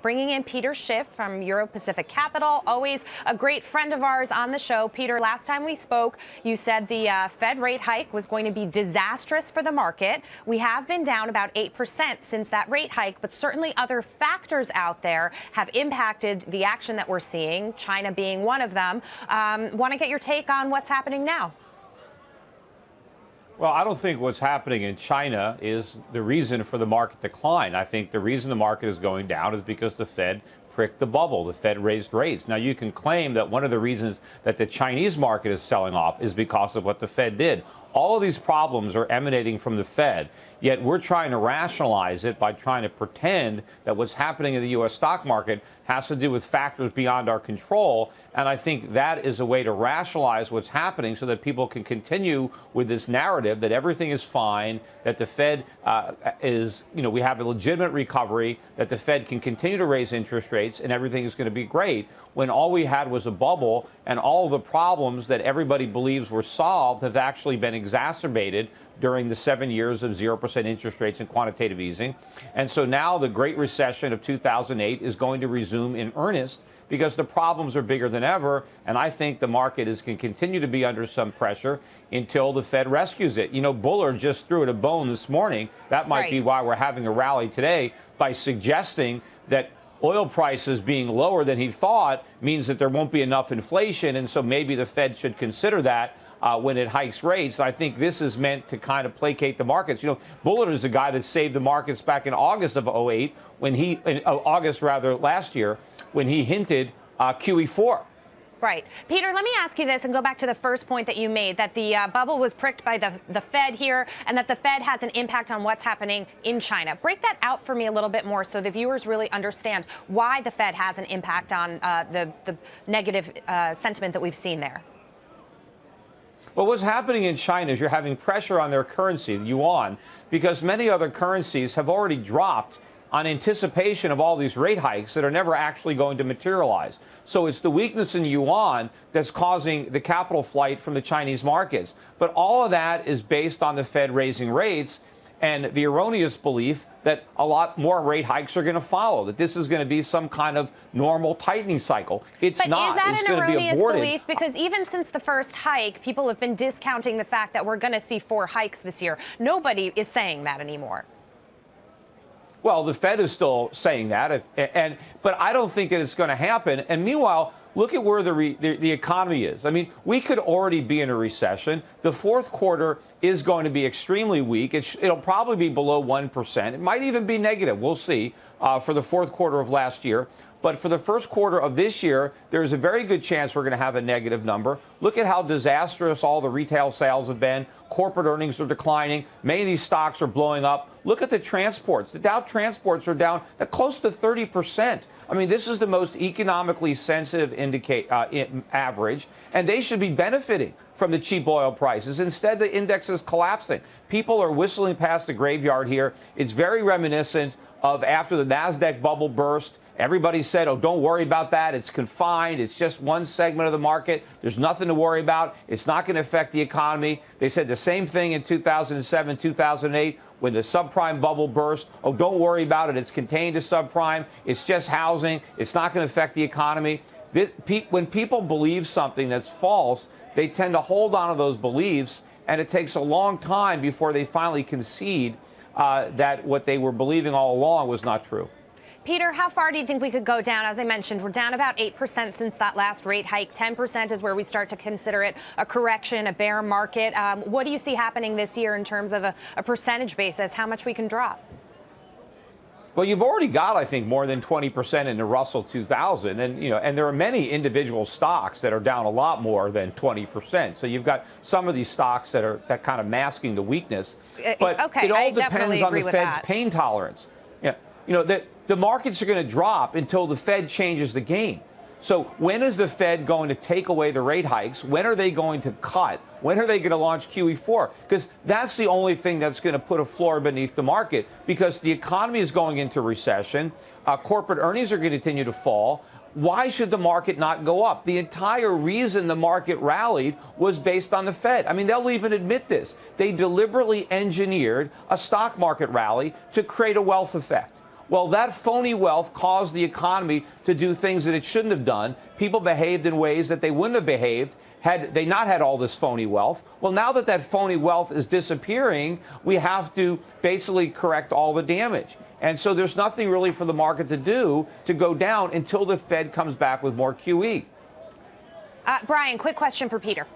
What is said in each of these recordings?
bringing in Peter Schiff from Euro Pacific Capital, always a great friend of ours on the show. Peter, last time we spoke, you said the Fed rate hike was going to be disastrous for the market. We have been down about 8% since that rate hike, but certainly other factors out there have impacted the action that we're seeing, China being one of them. Want to get your take on what's happening now? Well, I don't think what's happening in China is the reason for the market decline. I think the reason the market is going down is because the Fed pricked the bubble. The Fed raised rates. Now, you can claim that one of the reasons that the Chinese market is selling off is because of what the Fed did. All of these problems are emanating from the Fed, yet we're trying to rationalize it by trying to pretend that what's happening in the U.S. stock market has to do with factors beyond our control. And I think that is a way to rationalize what's happening so that people can continue with this narrative that everything is fine, that the Fed we have a legitimate recovery, that the Fed can continue to raise interest rates and everything is going to be great, when all we had was a bubble and all the problems that everybody believes were solved have actually been exacerbated during the 7 years of 0% interest rates and quantitative easing. And so now the Great Recession of 2008 is going to resume in earnest because the problems are bigger than ever. And I think the market can continue to be under some pressure until the Fed rescues it. You know, Bullard just threw it a bone this morning. That might be why we're having a rally today, by suggesting that oil prices being lower than he thought means that there won't be enough inflation. And so maybe the Fed should consider that when it hikes rates. I think this is meant to kind of placate the markets. You know, Bullard is the guy that saved the markets back in August of 08, last year, when he hinted QE4. Right. Peter, let me ask you this and go back to the first point that you made, that the bubble was pricked by the Fed here and that the Fed has an impact on what's happening in China. Break that out for me a little bit more so the viewers really understand why the Fed has an impact on the negative sentiment that we've seen there. Well, what's happening in China is you're having pressure on their currency, the yuan, because many other currencies have already dropped on anticipation of all these rate hikes that are never actually going to materialize. So it's the weakness in yuan that's causing the capital flight from the Chinese markets. But all of that is based on the Fed raising rates and the erroneous belief that a lot more rate hikes are going to follow, that this is going to be some kind of normal tightening cycle. It's not. But is it's that an erroneous belief? Because even since the first hike, people have been discounting the fact that we're going to see 4 hikes this year. Nobody is saying that anymore. Well, the Fed is still saying that, but I don't think that it's going to happen. And meanwhile, look at where the economy is. I mean, we could already be in a recession. The fourth quarter is going to be extremely weak. It'll probably be below 1%. It might even be negative. We'll see for the fourth quarter of last year. But for the first quarter of this year, there's a very good chance we're going to have a negative number. Look at how disastrous all the retail sales have been. Corporate earnings are declining. Many of these stocks are blowing up. Look at the transports. The Dow transports are down close to 30%. I mean, this is the most economically sensitive average, and they should be benefiting from the cheap oil prices. Instead, the index is collapsing. People are whistling past the graveyard here. It's very reminiscent of after the NASDAQ bubble burst. Everybody said, oh, don't worry about that. It's confined. It's just one segment of the market. There's nothing to worry about. It's not going to affect the economy. They said the same thing in 2007, 2008, when the subprime bubble burst. Oh, don't worry about it. It's contained to subprime. It's just housing. It's not going to affect the economy. When people believe something that's false, they tend to hold on to those beliefs, and it takes a long time before they finally concede that what they were believing all along was not true. Peter, how far do you think we could go down? As I mentioned, we're down about 8% since that last rate hike. 10% is where we start to consider it a correction, a bear market. What do you see happening this year in terms of a percentage basis, how much we can drop? Well, you've already got, I think, more than 20% in the Russell 2000. And there are many individual stocks that are down a lot more than 20%. So you've got some of these stocks that kind of masking the weakness. But it all depends on the Fed's pain tolerance. The markets are going to drop until the Fed changes the game. So when is the Fed going to take away the rate hikes? When are they going to cut? When are they going to launch QE4? Because that's the only thing that's going to put a floor beneath the market, because the economy is going into recession. Corporate earnings are going to continue to fall. Why should the market not go up? The entire reason the market rallied was based on the Fed. I mean, they'll even admit this. They deliberately engineered a stock market rally to create a wealth effect. Well, that phony wealth caused the economy to do things that it shouldn't have done. People behaved in ways that they wouldn't have behaved had they not had all this phony wealth. Well, now that that phony wealth is disappearing, we have to basically correct all the damage. And so there's nothing really for the market to do to go down until the Fed comes back with more QE. Brian, quick question for Peter.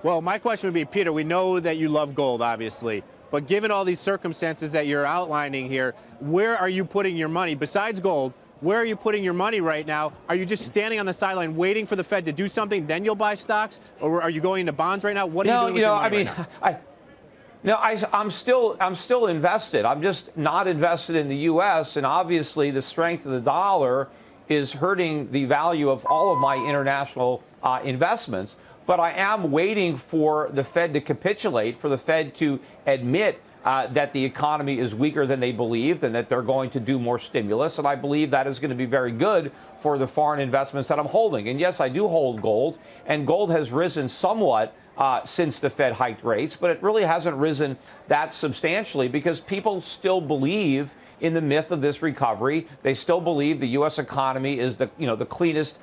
Well, my question would be, Peter, we know that you love gold, obviously. But given all these circumstances that you're outlining here, where are you putting your money? Besides gold, where are you putting your money right now? Are you just standing on the sideline waiting for the Fed to do something, then you'll buy stocks? Or are you going into bonds right now? What are you doing with your money right now? I'm still invested. I'm just not invested in the U.S. And obviously, the strength of the dollar is hurting the value of all of my international investments. But I am waiting for the Fed to capitulate, for the Fed to admit that the economy is weaker than they believed and that they're going to do more stimulus. And I believe that is going to be very good for the foreign investments that I'm holding. And yes, I do hold gold, and gold has risen somewhat since the Fed hiked rates, but it really hasn't risen that substantially because people still believe in the myth of this recovery. They still believe the U.S. economy is the cleanest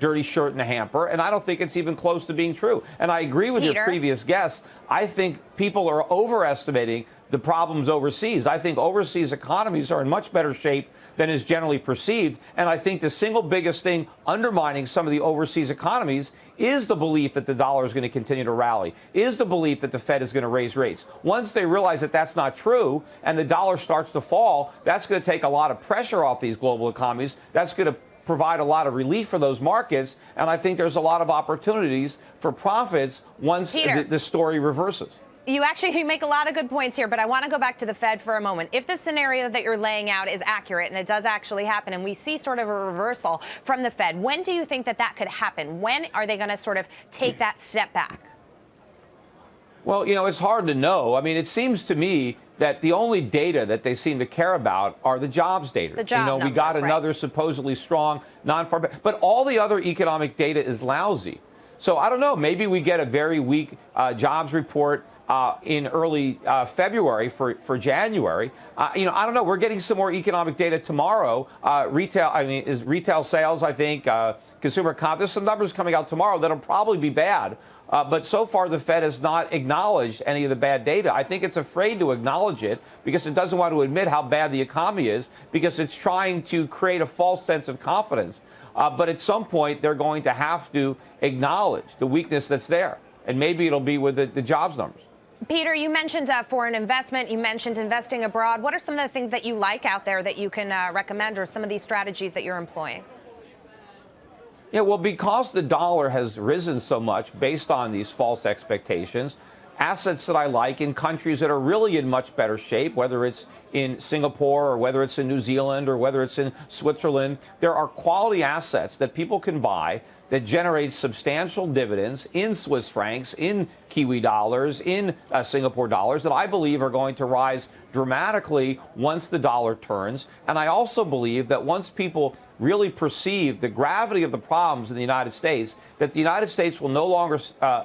dirty shirt in the hamper, and I don't think it's even close to being true. And I agree with your previous guests. I think people are overestimating the problems overseas. I think overseas economies are in much better shape than is generally perceived. And I think the single biggest thing undermining some of the overseas economies is the belief that the dollar is going to continue to rally, is the belief that the Fed is going to raise rates. Once they realize that that's not true and the dollar starts to fall, that's going to take a lot of pressure off these global economies. That's going to provide a lot of relief for those markets. And I think there's a lot of opportunities for profits once the story reverses. You make a lot of good points here, but I want to go back to the Fed for a moment. If the scenario that you're laying out is accurate and it does actually happen and we see sort of a reversal from the Fed, when do you think that that could happen? When are they going to sort of take that step back? Well, it's hard to know. I mean, it seems to me that the only data that they seem to care about are the jobs data. The job numbers, we got another supposedly strong non-farm, but all the other economic data is lousy. So I don't know. Maybe we get a very weak jobs report in early February for January. I don't know. We're getting some more economic data tomorrow. Retail sales, I think, consumer confidence. There's some numbers coming out tomorrow that'll probably be bad. But so far, the Fed has not acknowledged any of the bad data. I think it's afraid to acknowledge it because it doesn't want to admit how bad the economy is because it's trying to create a false sense of confidence. But at some point, they're going to have to acknowledge the weakness that's there. And maybe it'll be with the jobs numbers. Peter, you mentioned foreign investment. You mentioned investing abroad. What are some of the things that you like out there that you can recommend, or some of these strategies that you're employing? Yeah, well, because the dollar has risen so much based on these false expectations, assets that I like in countries that are really in much better shape, whether it's in Singapore or whether it's in New Zealand or whether it's in Switzerland, there are quality assets that people can buy that generate substantial dividends in Swiss francs, in Kiwi dollars, in Singapore dollars that I believe are going to rise dramatically once the dollar turns. And I also believe that once people really perceive the gravity of the problems in the United States, that the United States will no longer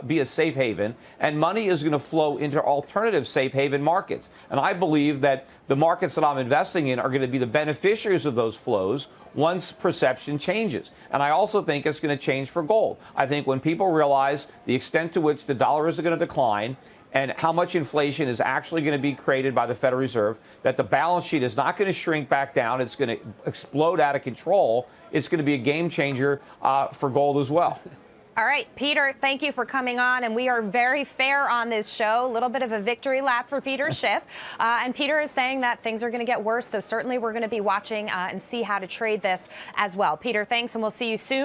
be a safe haven, and money is going to flow into alternative safe haven markets. And I believe that the markets that I'm investing in are going to be the beneficiaries of those flows once perception changes. And I also think it's going to change for gold. I think when people realize the extent to which the dollar is going to decline and how much inflation is actually going to be created by the Federal Reserve, that the balance sheet is not going to shrink back down, it's going to explode out of control, it's going to be a game changer for gold as well. All right, Peter, thank you for coming on. And we are very fair on this show. A little bit of a victory lap for Peter Schiff. And Peter is saying that things are going to get worse. So certainly we're going to be watching and see how to trade this as well. Peter, thanks, and we'll see you soon.